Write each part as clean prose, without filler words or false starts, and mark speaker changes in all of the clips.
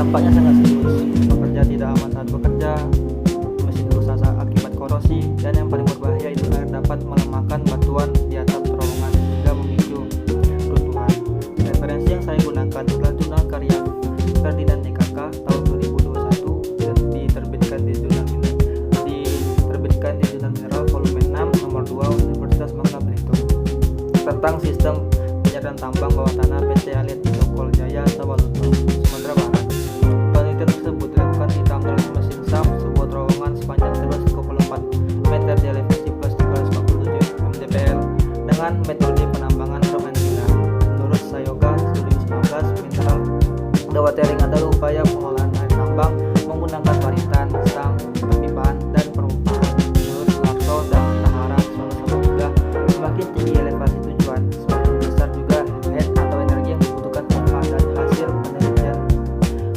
Speaker 1: Dampaknya sangat serius, pekerja tidak aman saat bekerja, mesin rusak akibat korosi, dan yang paling berbahaya itu air dapat melemahkan batuan di atap terowongan hingga memicu runtuhan. Referensi yang saya gunakan adalah jurnal karya Ferdinand DKK tahun 2021 dan diterbitkan di Jurnal Mineral volume 6 nomor 2 Universitas Bangka Belitung tentang sistem penyaringan tambang bawah tanah PT Alit Tokol Jaya Sawalunto, Sumatera Barat. Penelitian tersebut dilakukan di tambang mesin SAP sebuah terowongan sepanjang 124 meter di elevasi plus 347 mdpl dengan metode penambangan Romansina. Menurut Sayoga 2019, mineral dewatering adalah upaya pengolahan air tambang menggunakan paritan, stang, pemipaan, dan perumpamaan. Menurut Suharto dan Tahara juga semakin tinggi elevasi tujuan, semakin besar juga head atau energi yang dibutuhkan pompa. Dan hasil penelitian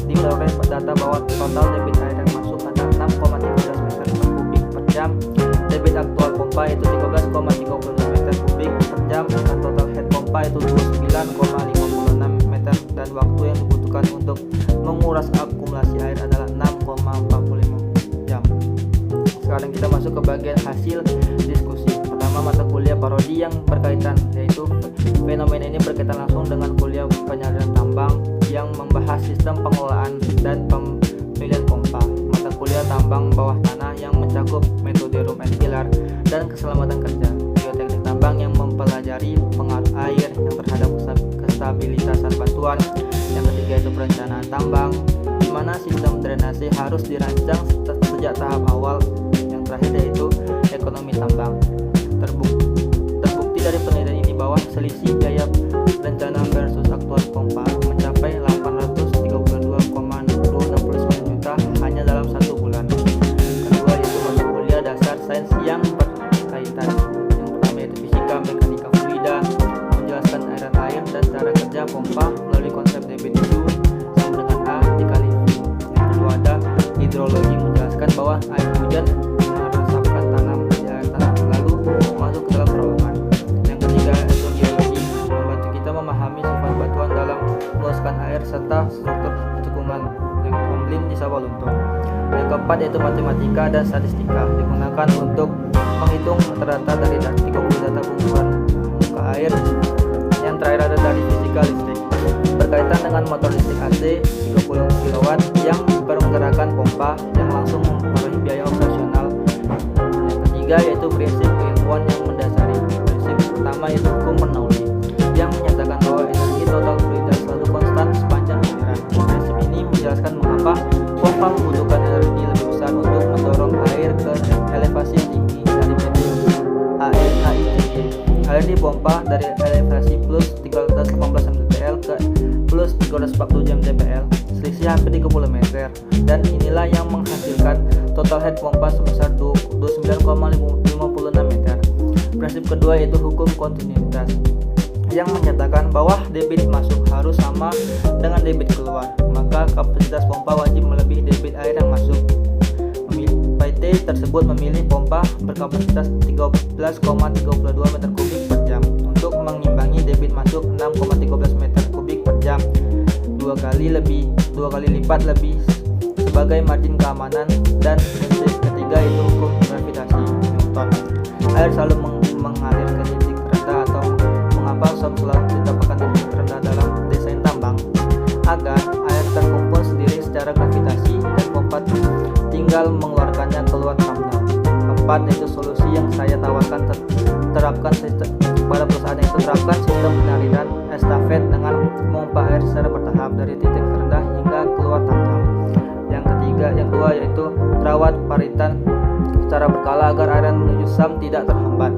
Speaker 1: diperoleh data bahwa total debit air yang masuk adalah 6,13 meter kubik per jam. Debit aktual pompa itu 13,36 meter kubik per jam dan total head pompa itu 29,56 meter dan waktu yang dibutuhkan untuk menguras akumulasi air adalah 6,45 jam. Sekarang kita masuk ke bagian hasil diskusi. Pertama, mata kuliah parodi yang berkaitan, yaitu fenomena ini berkaitan langsung dengan kuliah penyaliran tambang yang membahas sistem pengelolaan dan pemilihan pompa. Mata kuliah tambang bawah tanah yang mencakup metode room and pillar dan keselamatan kerja. Geoteknik tambang yang mempelajari pengaruh air yang terhadap kestabilitasan batuan. Yang ketiga itu perencanaan tambang, di mana sistem drainase harus dirancang sejak tahap awal. Yang terakhir yaitu ekonomi tambang. Terbukti dari penelitian ini bahwa selisih biaya rencana versus aktual pompa mencapai 832,69 juta hanya dalam 1 bulan. Kedua yaitu mata kuliah dasar sains yang berkaitan. Yang pertama yaitu fisika mekanika fluida, menjelaskan aliran air dan cara kerja pompa melalui konsep debit U sama dengan A dikali V. Yang kedua ada hidrologi, menjelaskan bahwa air hujan meresapkan tanam di air tanah lalu masuk ke dalam terowongan. Yang ketiga itu geologi, membantu kita memahami sifat batuan dalam meluaskan air serta struktur cekungan yang komplin di Sawalunto. Yang keempat yaitu matematika dan statistika, digunakan untuk menghitung rata-rata dari 30 data bungkusan muka air. Yang terakhir ada dari fisika listrik, berkaitan dengan motor listrik AC 30 kW yang menggerakkan pompa yang langsung mempengaruhi biaya operasional. Yang ketiga yaitu prinsip keilmuan yang mendasari. Prinsip pertama yaitu hukum Bernoulli yang menyatakan bahwa energi total fluida selalu konstan sepanjang aliran. Prinsip ini menjelaskan mengapa pompa membutuhkan energi lebih besar untuk mendorong air ke elevasi yang tinggi dari metode AITG. Air dipompa dari elevasi plus 318 mdpl ke plus 347 mdpl, selisih hampir 30 meter, dan inilah yang menghasilkan total head pompa sebesar 29,56 meter. Prinsip kedua yaitu hukum kontinuitas yang menyatakan bahwa debit masuk harus sama dengan debit keluar, maka kapasitas pompa wajib melebihi debit air yang masuk. PT tersebut memilih pompa berkapasitas 13,32 meter kubik per jam untuk mengimbangi debit masuk 6,13 meter kubik per jam, dua kali lipat lebih sebagai margin keamanan. Dan prinsip ketiga itu hukum gravitasi Newton. Air selalu mengalir ke titik terendah, atau mengapa selalu didapatkan di titik terendah dalam desain tambang, agar air terkumpul sendiri secara gravitasi dan pompa tinggal mengeluarkannya keluar tambang. Keempat yaitu solusi yang saya tawarkan terapkan sistem pada perusahaan yang terapkan sistem penaliran estafet dengan memompa air secara bertahap dari titik terendah hingga keluar tambang. Yang kedua yaitu rawat paritan secara berkala agar aliran menuju SAM tidak terhambat.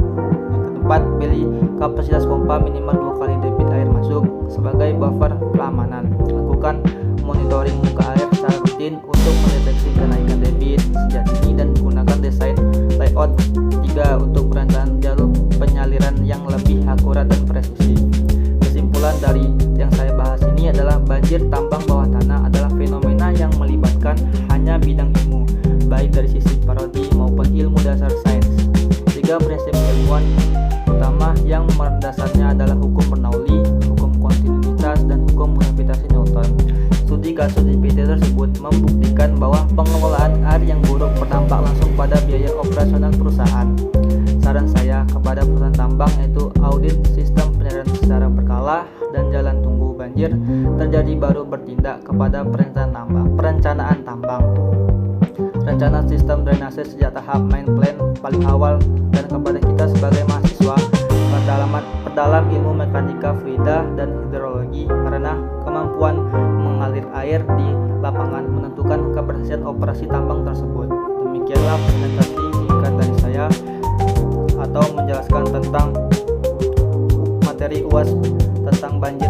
Speaker 1: Yang keempat, pilih kapasitas pompa minimal 2 kali debit air masuk sebagai buffer keamanan. Lakukan monitoring muka air secara rutin untuk mendeteksi kenaikan debit sejak dini dan gunakan desain layout 3 untuk perencanaan jalur penyaliran yang lebih akurat dan presisi. Kesimpulan dari yang saya bahas ini adalah banjir tambang bawah tanah adalah fenomena yang melibatkan hanya bidang ilmu, baik dari sisi parodi maupun ilmu dasar sains. 3 prinsip ilmuwan utama yang mendasarnya adalah hukum Bernoulli, hukum kontinuitas, dan hukum gravitasi Newton. Studi kasus di PPT tersebut membuktikan bahwa pengelolaan air yang buruk berdampak langsung pada biaya operasional perusahaan. Saran saya kepada perusahaan tambang yaitu audit sistem penyaluran secara berkala dan jalan tunggu banjir terjadi baru bertindak kepada perencanaan tambang. Rencana sistem drainase sejak tahap main plan paling awal, dan kepada kita sebagai mahasiswa perdalam ilmu mekanika fluida dan hidrologi, karena kemampuan mengalir air di lapangan menentukan keberhasilan operasi tambang tersebut. Demikianlah presentasi singkat dari saya atau menjelaskan tentang materi UAS tentang banjir